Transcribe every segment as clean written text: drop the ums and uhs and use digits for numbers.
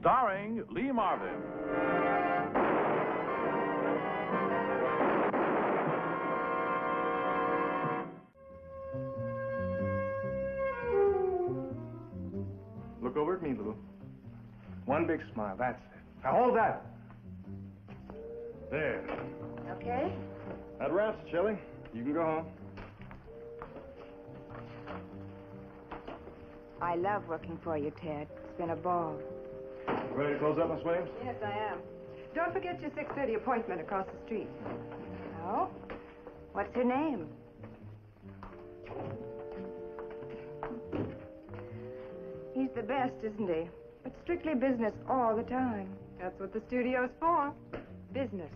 starring Lee Marvin. Look over at me, Lou. One big smile, that's it. Now hold that. There. Okay? That wraps it, Shelley. You can go home. I love working for you, Ted. It's been a ball. Ready to close up, Miss Williams? Yes, I am. Don't forget your 6:30 appointment across the street. Oh? What's her name? He's the best, isn't he? But strictly business all the time. That's what the studio's for. Business.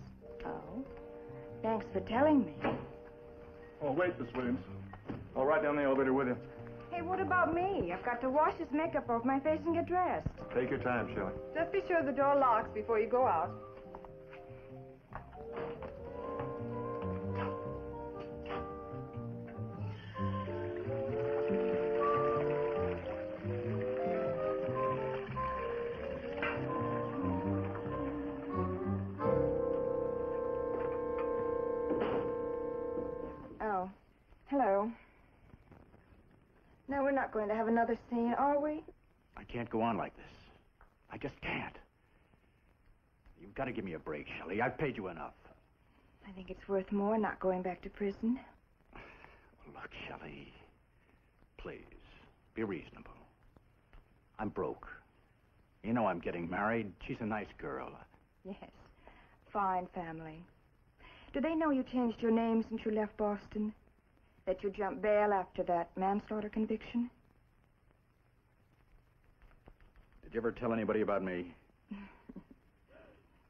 Oh? Thanks for telling me. Oh, wait, Miss Williams. I'll ride down the elevator with you. Hey, what about me? I've got to wash this makeup off my face and get dressed. Take your time, Shelley. Just be sure the door locks before you go out. Oh, hello. No, we're not going to have another scene, are we? I can't go on like this. I just can't. You've got to give me a break, Shelley. I've paid you enough. I think it's worth more not going back to prison. Look, Shelley, please, be reasonable. I'm broke. You know I'm getting married. She's a nice girl. Yes, fine family. Do they know you changed your name since you left Boston? That you jumped bail after that manslaughter conviction? Did you ever tell anybody about me?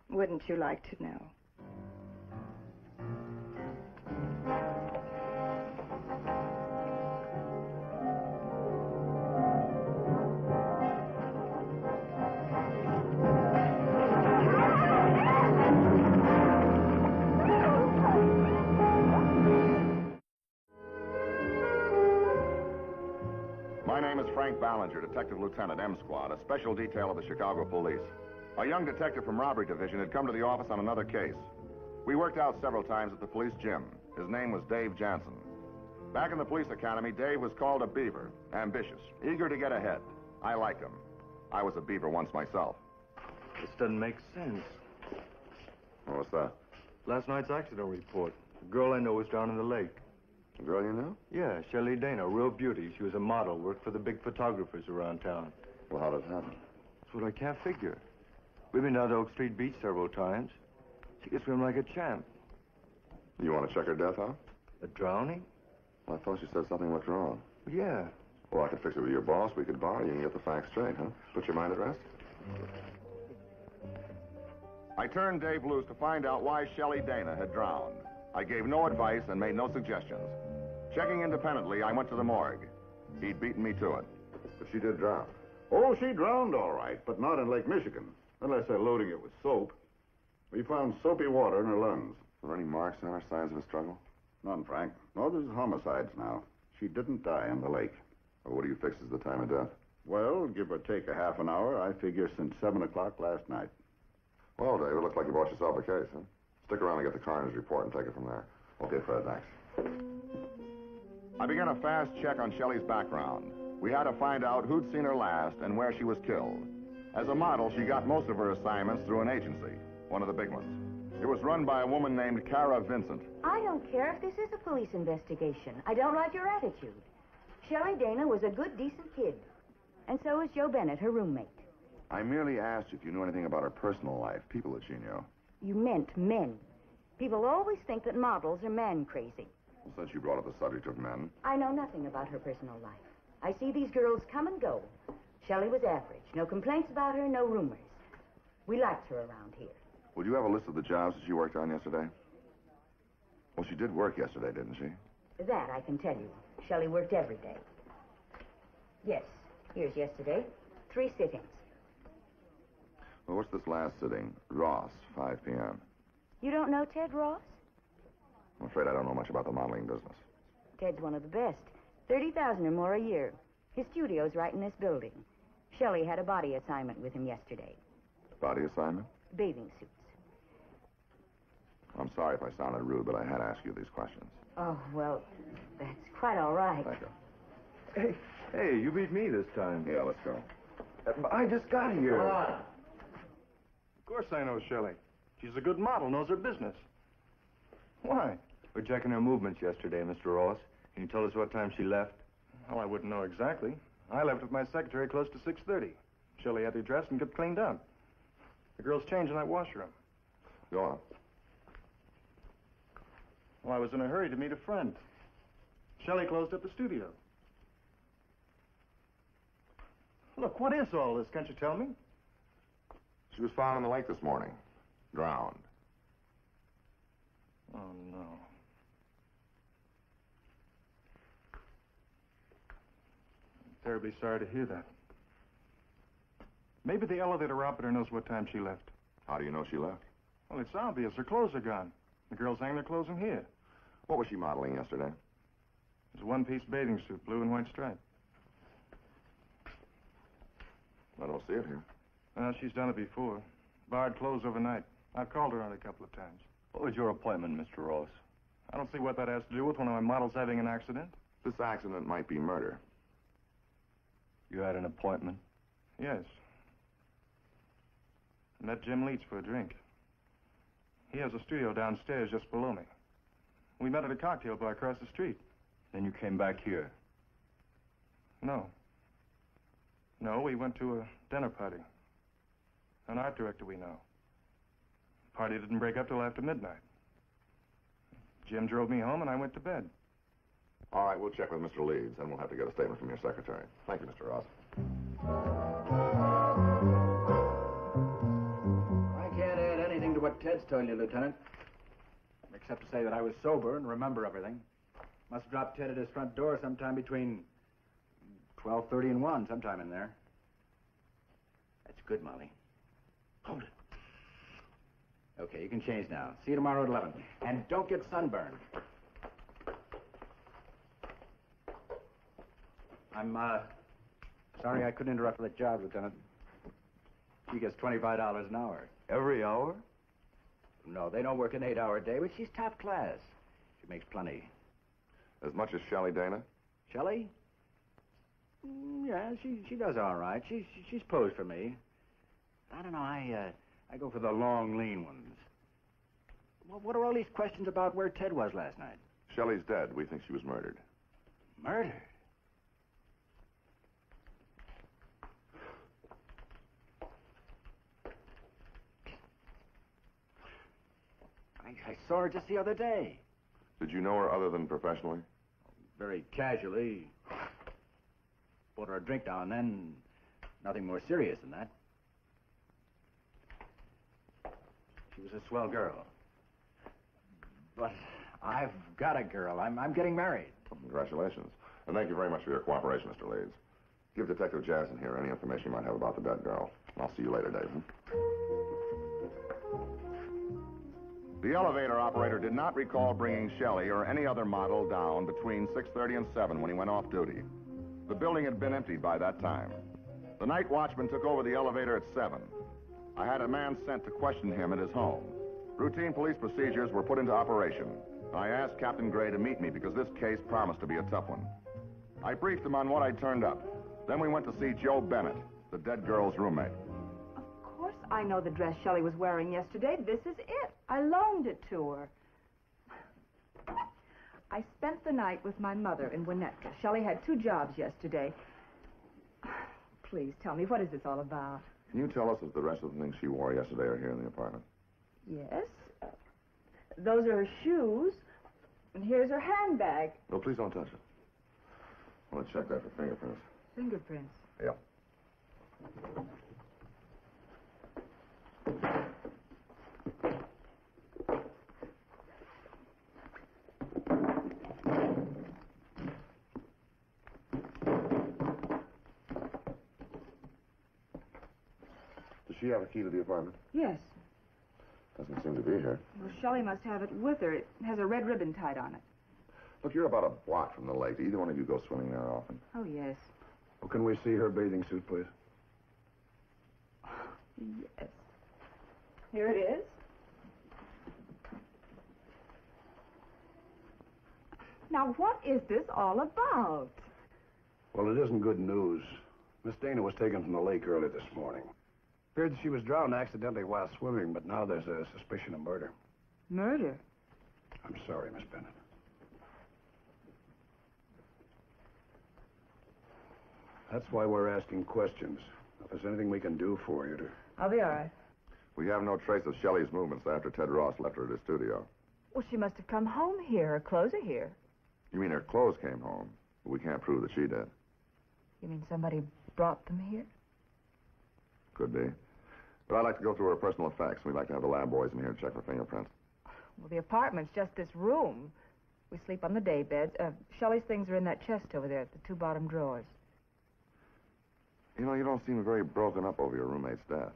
Wouldn't you like to know? My name is Frank Ballinger, Detective Lieutenant, M Squad, a special detail of the Chicago Police. A young detective from Robbery Division had come to the office on another case. We worked out several times at the police gym. His name was Dave Jansen. Back in the police academy, Dave was called a beaver, ambitious, eager to get ahead. I liked him. I was a beaver once myself. This doesn't make sense. What's that? Last night's accident report. The girl I know was down in the lake. The girl you know? Yeah, Shelley Dana, real beauty. She was a model, worked for the big photographers around town. Well, how did it happen? That's what I can't figure. We've been down to Oak Street Beach several times. She could swim like a champ. You want to check her death out? A drowning? Well, I thought you said something looked wrong. Yeah. Well, I could fix it with your boss. We could borrow you and get the facts straight, huh? Put your mind at rest? I turned Dave loose to find out why Shelley Dana had drowned. I gave no advice and made no suggestions. Checking independently, I went to the morgue. He'd beaten me to it. But she did drown. Oh, she drowned all right, but not in Lake Michigan. Unless they're loading it with soap. We found soapy water in her lungs. Were there any marks on her, signs of a struggle? None, Frank. No, this is homicides now. She didn't die in the lake. Well, what do you fix as the time of death? Well, give or take a half an hour, I figure since 7 o'clock last night. Well, Dave, it looks like you bought yourself a case, huh? Stick around and get the coroner's report and take it from there. Okay, Fred, thanks. I began a fast check on Shelley's background. We had to find out who'd seen her last and where she was killed. As a model, she got most of her assignments through an agency, one of the big ones. It was run by a woman named Kara Vincent. I don't care if this is a police investigation. I don't like your attitude. Shelley Dana was a good, decent kid. And so is Joe Bennett, her roommate. I merely asked if you knew anything about her personal life, people that she knew. You meant men. People always think that models are man-crazy. Well, since you brought up the subject of men... I know nothing about her personal life. I see these girls come and go. Shelley was average. No complaints about her, no rumors. We liked her around here. Would you have a list of the jobs that she worked on yesterday? Well, she did work yesterday, didn't she? That I can tell you. Shelley worked every day. Yes, here's yesterday. 3 sittings. Well, what's this last sitting? Ross, 5 p.m. You don't know Ted Ross? I'm afraid I don't know much about the modeling business. Ted's one of the best. $30,000 or more a year. His studio's right in this building. Shelley had a body assignment with him yesterday. Body assignment? Bathing suits. I'm sorry if I sounded rude, but I had to ask you these questions. Oh, well, that's quite all right. Thank you. Hey, you beat me this time. Yeah, let's go. I just got here. Of course I know Shelley. She's a good model, knows her business. Why? We're checking her movements yesterday, Mr. Ross. Can you tell us what time she left? Well, I wouldn't know exactly. I left with my secretary close to 6:30. Shelley had to dress and get cleaned up. The girls changed in that washroom. Go on. Well, I was in a hurry to meet a friend. Shelley closed up the studio. Look, what is all this? Can't you tell me? She was found in the lake this morning, drowned. Oh, no. I'm terribly sorry to hear that. Maybe the elevator operator knows what time she left. How do you know she left? Well, it's obvious. Her clothes are gone. The girls hang their clothes in here. What was she modeling yesterday? It's a one-piece bathing suit, blue and white stripe. I don't see it here. Well, she's done it before. Barred clothes overnight. I've called her on it a couple of times. What was your appointment, Mr. Ross? I don't see what that has to do with one of my models having an accident. This accident might be murder. You had an appointment? Yes. I met Jim Leach for a drink. He has a studio downstairs just below me. We met at a cocktail bar across the street. Then you came back here. No. No, we went to a dinner party. An art director we know. The party didn't break up till after midnight. Jim drove me home and I went to bed. All right, we'll check with Mr. Leeds, and we'll have to get a statement from your secretary. Thank you, Mr. Ross. I can't add anything to what Ted's told you, Lieutenant. Except to say that I was sober and remember everything. Must have dropped Ted at his front door sometime between 12:30 and 1, sometime in there. That's good, Molly. Hold it. Okay, you can change now. See you tomorrow at 11. And don't get sunburned. I'm, sorry I couldn't interrupt with that job, Lieutenant. She gets $25 an hour. Every hour? No, they don't work an 8-hour day, but she's top class. She makes plenty. As much as Shelley Dana? Shelley? Yeah, she does all right. She's posed for me. I don't know, I go for the long, lean ones. Well, what are all these questions about where Ted was last night? Shelley's dead. We think she was murdered. Murdered? I saw her just the other day. Did you know her other than professionally? Very casually. Bought her a drink now and then. Nothing more serious than that. She was a swell girl. But I've got a girl. I'm getting married. Well, congratulations. And thank you very much for your cooperation, Mr. Leeds. Give Detective Jasson here any information you might have about the dead girl. I'll see you later, David. The elevator operator did not recall bringing Shelley or any other model down between 6:30 and 7 when he went off duty. The building had been emptied by that time. The night watchman took over the elevator at 7. I had a man sent to question him at his home. Routine police procedures were put into operation. I asked Captain Gray to meet me because this case promised to be a tough one. I briefed him on what I'd turned up. Then we went to see Joe Bennett, the dead girl's roommate. Of course I know the dress Shelley was wearing yesterday. This is it. I loaned it to her. I spent the night with my mother in Winnetka. Shelley had 2 jobs yesterday. Please tell me, what is this all about? Can you tell us if the rest of the things she wore yesterday are here in the apartment? Yes. Those are her shoes. And here's her handbag. No, please don't touch it. I want to check that for fingerprints. Fingerprints. Yeah. Does she have a key to the apartment? Yes. Doesn't seem to be here. Well, Shelley must have it with her. It has a red ribbon tied on it. Look, you're about a block from the lake. Do either one of you go swimming there often? Oh, yes. Well, can we see her bathing suit, please? Yes. Here it is. Now, what is this all about? Well, it isn't good news. Miss Dana was taken from the lake early this morning. Appeared that she was drowned accidentally while swimming, but now there's a suspicion of murder. Murder? I'm sorry, Miss Bennett. That's why we're asking questions. If there's anything we can do for you to... I'll be all right. We have no trace of Shelley's movements after Ted Ross left her at his studio. Well, she must have come home here. Her clothes are here. You mean her clothes came home? But we can't prove that she did. You mean somebody brought them here? Could be. But I'd like to go through her personal effects. We'd like to have the lab boys in here to check for fingerprints. Well, the apartment's just this room. We sleep on the day beds. Shelley's things are in that chest over there, the two bottom drawers. You know, you don't seem very broken up over your roommate's death.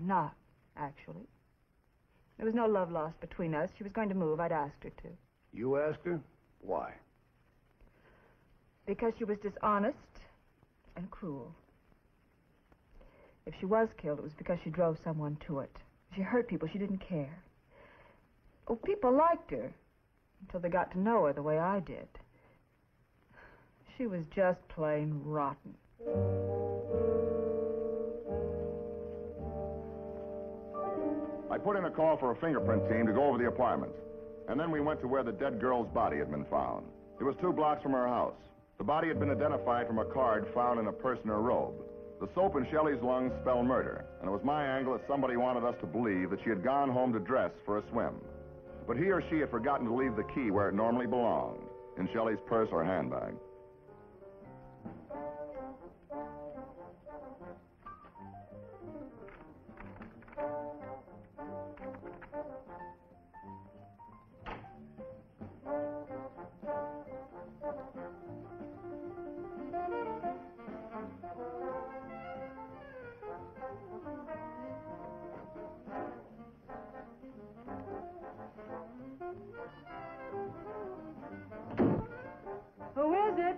Not, actually. There was no love lost between us. She was going to move. I'd asked her to. You asked her? Why? Because she was dishonest and cruel. If she was killed, it was because she drove someone to it. She hurt people. She didn't care. Oh, people liked her until they got to know her the way I did. She was just plain rotten. I put in a call for a fingerprint team to go over the apartment. And then we went to where the dead girl's body had been found. It was 2 blocks from her house. The body had been identified from a card found in a purse and a robe. The soap in Shelley's lungs spelled murder, and it was my angle that somebody wanted us to believe that she had gone home to dress for a swim. But he or she had forgotten to leave the key where it normally belonged, in Shelley's purse or handbag. Who is it?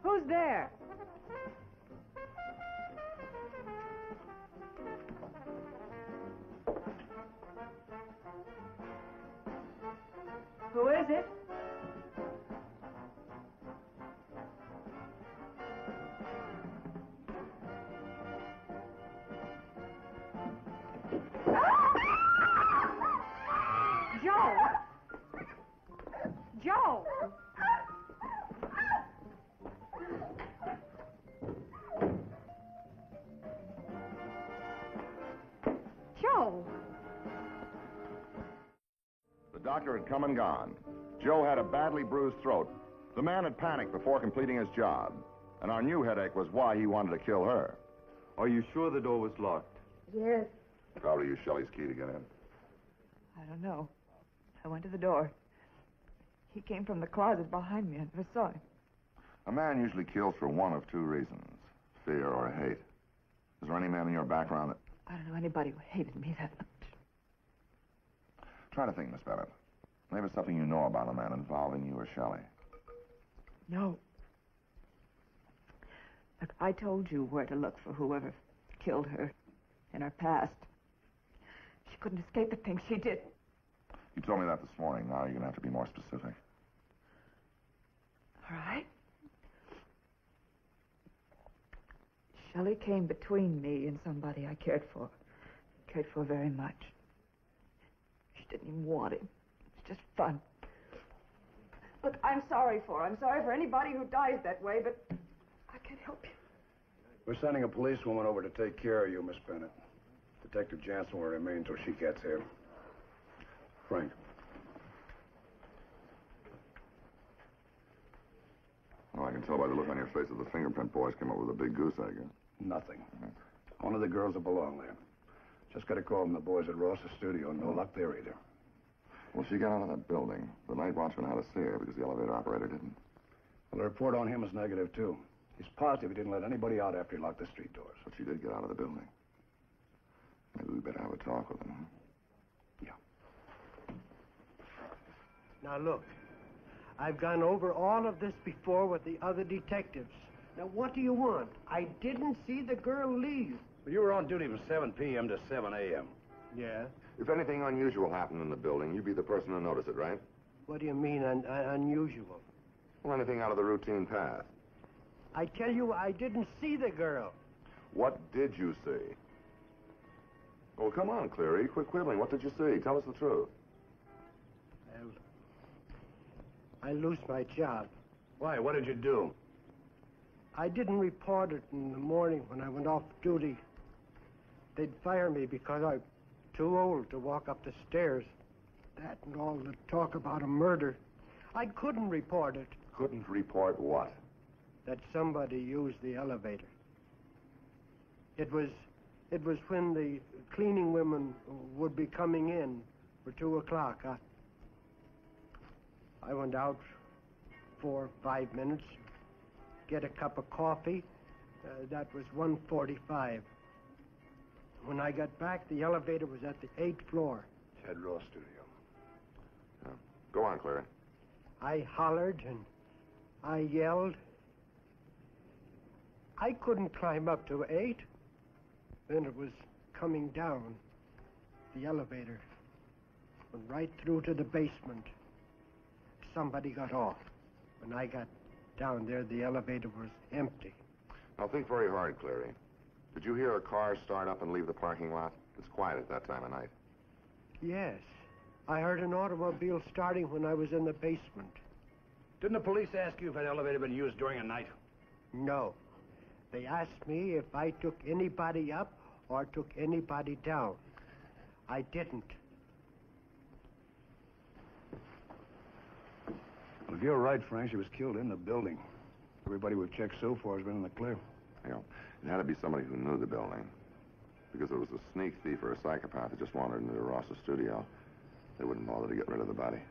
Who's there? Who is it? Joe! Joe! Joe! The doctor had come and gone. Joe had a badly bruised throat. The man had panicked before completing his job. And our new headache was why he wanted to kill her. Are you sure the door was locked? Yes. How to use Shelley's key to get in? I don't know. I went to the door. He came from the closet behind me. I never saw him. A man usually kills for one of 2 reasons, fear or hate. Is there any man in your background that... I don't know anybody who hated me that much. Try to think, Miss Bennett. Maybe it's something you know about a man involving you or Shelley. No. Look, I told you where to look for whoever killed her in her past. She couldn't escape the things she did. You told me that this morning. Now you're going to have to be more specific. All right. Shelley came between me and somebody I cared for very much. She didn't even want him. It was just fun. Look, I'm sorry for anybody who dies that way, but I can't help you. We're sending a policewoman over to take care of you, Miss Bennett. Detective Jansen will remain until she gets here. Frank. Well, I can tell by the look on your face that the fingerprint boys came up with a big goose egg. Huh? Nothing. One of the girls will belong there. Just got a call from the boys at Ross's studio. No luck there either. Well, she got out of that building. The night watchman had to see her because the elevator operator didn't. Well, the report on him is negative, too. He's positive he didn't let anybody out after he locked the street doors. But she did get out of the building. Maybe we better have a talk with him, huh? Now, look, I've gone over all of this before with the other detectives. Now, what do you want? I didn't see the girl leave. Well, you were on duty from 7 p.m. to 7 a.m. Yeah? If anything unusual happened in the building, you'd be the person to notice it, right? What do you mean, unusual? Well, anything out of the routine path. I tell you, I didn't see the girl. What did you see? Oh, come on, Cleary. Quit quibbling. What did you see? Tell us the truth. Well, I lose my job. Why? What did you do? I didn't report it in the morning when I went off duty. They'd fire me because I'm too old to walk up the stairs. That and all the talk about a murder. I couldn't report it. Couldn't report what? That somebody used the elevator. It was when the cleaning women would be coming in for 2 o'clock. I went out 4 or 5 minutes, get a cup of coffee. That was 1:45. When I got back, the elevator was at the 8th floor. Ted Ross studio. Go on, Cleary. I hollered and I yelled. I couldn't climb up to 8. Then it was coming down. The elevator went right through to the basement. Somebody got off. When I got down there, the elevator was empty. Now, think very hard, Cleary. Did you hear a car start up and leave the parking lot? It's quiet at that time of night. Yes. I heard an automobile starting when I was in the basement. Didn't the police ask you if that elevator had been used during a night? No. They asked me if I took anybody up or took anybody down. I didn't. Well, if you're right, Frank, she was killed in the building. Everybody we've checked so far has been in the clear. You know, it had to be somebody who knew the building. Because it was a sneak thief or a psychopath that just wandered into Ross's studio. They wouldn't bother to get rid of the body.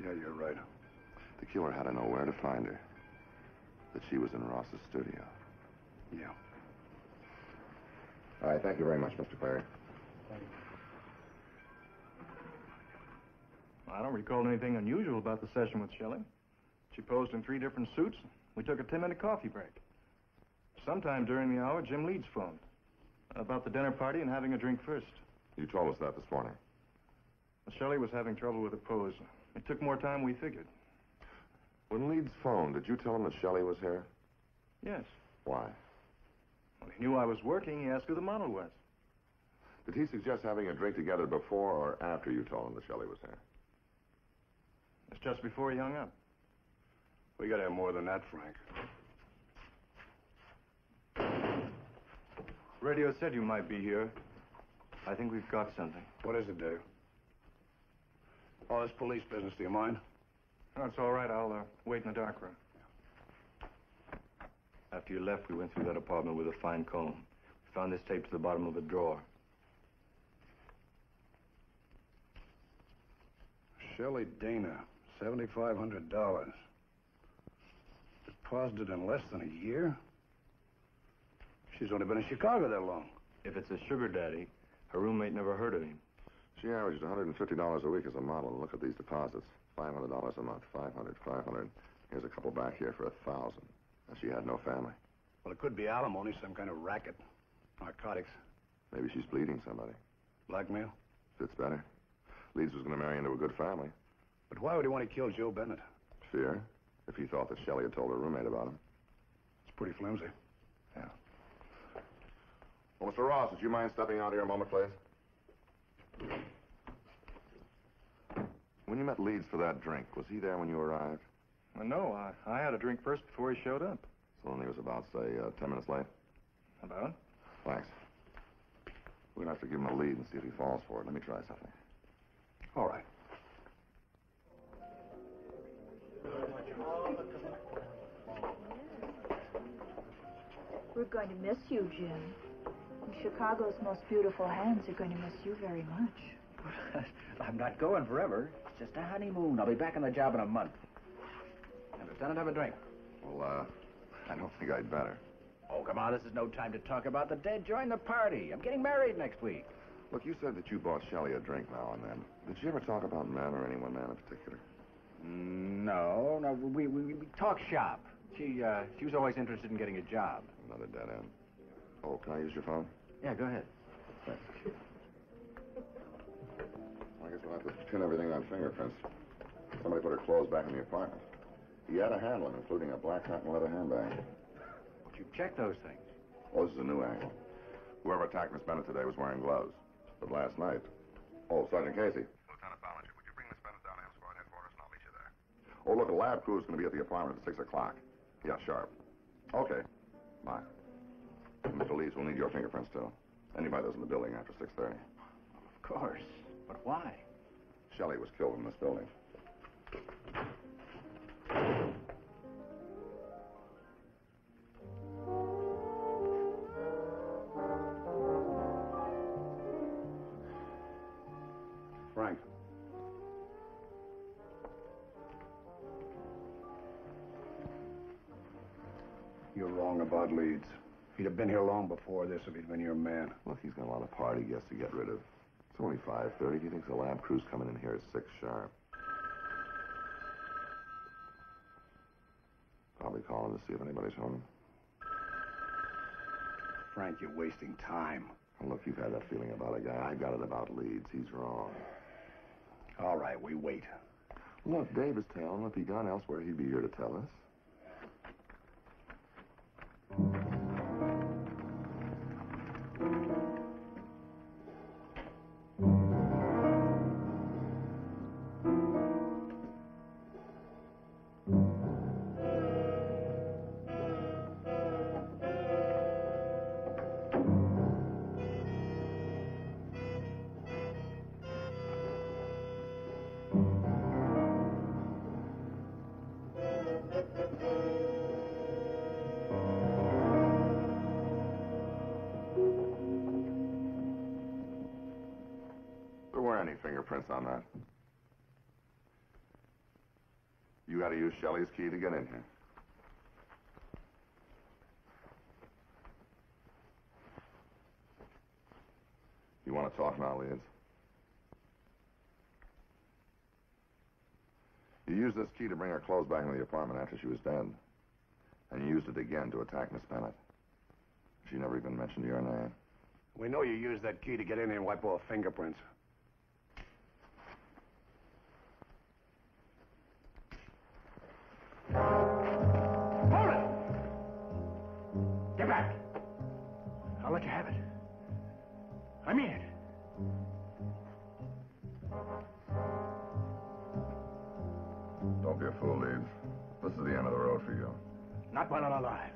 Yeah, you're right. The killer had to know where to find her. That she was in Ross's studio. Yeah. All right, thank you very much, Mr. Cleary. I don't recall anything unusual about the session with Shelley. She posed in 3 different suits. We took a 10-minute coffee break. Sometime during the hour, Jim Leeds phoned about the dinner party and having a drink first. You told us that this morning. Shelley was having trouble with her pose. It took more time we figured. When Leeds phoned, did you tell him that Shelley was here? Yes. Why? Well, he knew I was working. He asked who the model was. Did he suggest having a drink together before or after you told him that Shelley was here? It's just before he hung up. We gotta have more than that, Frank. Radio said you might be here. I think we've got something. What is it, Dave? Oh, this police business, do you mind? No, it's all right. I'll wait in the dark room. After you left, we went through that apartment with a fine comb. We found this tape to the bottom of a drawer. Shelley Dana, $7,500. Deposited in less than a year? She's only been in Chicago that long. If it's a sugar daddy, her roommate never heard of him. She averaged $150 a week as a model. Look at these deposits. $500 a month, 500, 500. Here's a couple back here for 1,000. And she had no family. Well, it could be alimony, some kind of racket. Narcotics. Maybe she's bleeding somebody. Blackmail? Fits better. Leeds was going to marry into a good family. But why would he want to kill Joe Bennett? Fear, if he thought that Shelley had told her roommate about him. It's pretty flimsy. Yeah. Well, Mr. Ross, would you mind stepping out here a moment, please? When you met Leeds for that drink, was he there when you arrived? Well, no, I had a drink first before he showed up. So then he was about, say, 10 minutes late? About? Thanks. We're going to have to give him a lead and see if he falls for it. Let me try something. All right. We're going to miss you, Jim. And Chicago's most beautiful hands are going to miss you very much. I'm not going forever. It's just a honeymoon. I'll be back on the job in a month. And Lieutenant, have a drink. Well, I don't think I'd better. Oh, come on, this is no time to talk about the dead. Join the party. I'm getting married next week. Look, you said that you bought Shelley a drink now and then. Did you ever talk about men or any one man in particular? No, we talk shop. She was always interested in getting a job. Another dead end. Oh, can I use your phone? Yeah, go ahead. Thanks. I guess we'll have to pin everything on fingerprints. Somebody put her clothes back in the apartment. He had a handle, including a black cotton leather handbag. But you checked those things. Oh, this is a new angle. Whoever attacked Miss Bennett today was wearing gloves. But last night... Oh, Sergeant Casey. Lieutenant Ballinger, would you bring Miss Bennett down to M Squad headquarters and I'll meet you there? Oh, look, a lab crew's going to be at the apartment at 6 o'clock. Yeah, sharp. Okay. Bye. Mr. Leeds will need your fingerprints, too. Anybody that's in the building after 6:30. Of course. But why? Shelley was killed in this building. Frank. You're wrong about Leeds. He'd have been here long before this if he'd been your man. Look, he's got a lot of party guests to get rid of. It's only 5:30. Do you think the lab crew's coming in here at 6 sharp? Probably calling to see if anybody's home. Frank, you're wasting time. And look, you've had that feeling about a guy. I got it about Leeds. He's wrong. All right, we wait. Look, Dave is telling. If he'd gone elsewhere, he'd be here to tell us. There weren't any fingerprints on that. You got to use Shelley's key to get in here. You want to talk now, Leeds? You used this key to bring her clothes back into the apartment after she was dead. And you used it again to attack Miss Bennett. She never even mentioned your name. We know you used that key to get in here and wipe off fingerprints. Hold it! Get back! I'll let you have it. I mean it. Don't be a fool, Leeds. This is the end of the road for you. Not while I'm alive.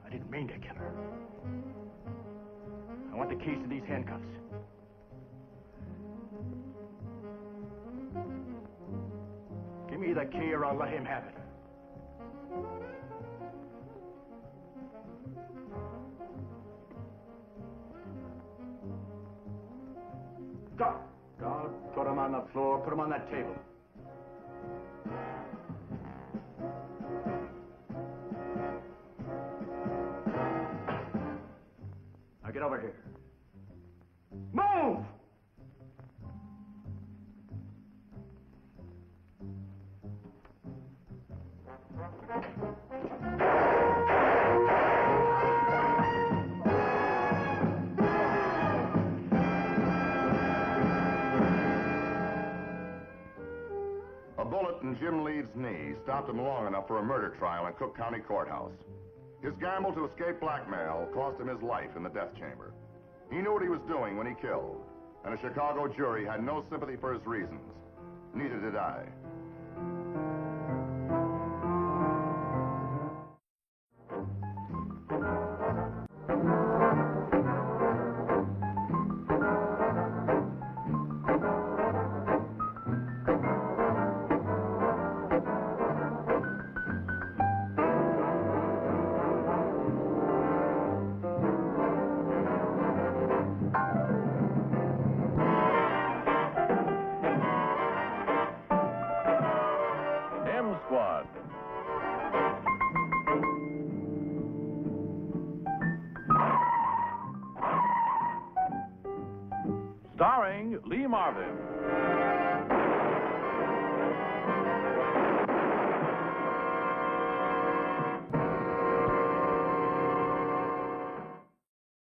I didn't mean to kill her. I want the keys to these handcuffs. Give me the key or I'll let him have it. Go. Put him on the floor. Put him on that table. Now get over here. Move! A bullet in Jim Leeds' knee stopped him long enough for a murder trial in Cook County Courthouse. His gamble to escape blackmail cost him his life in the death chamber. He knew what he was doing when he killed, and a Chicago jury had no sympathy for his reasons. Neither did I. M Squad. Starring Lee Marvin.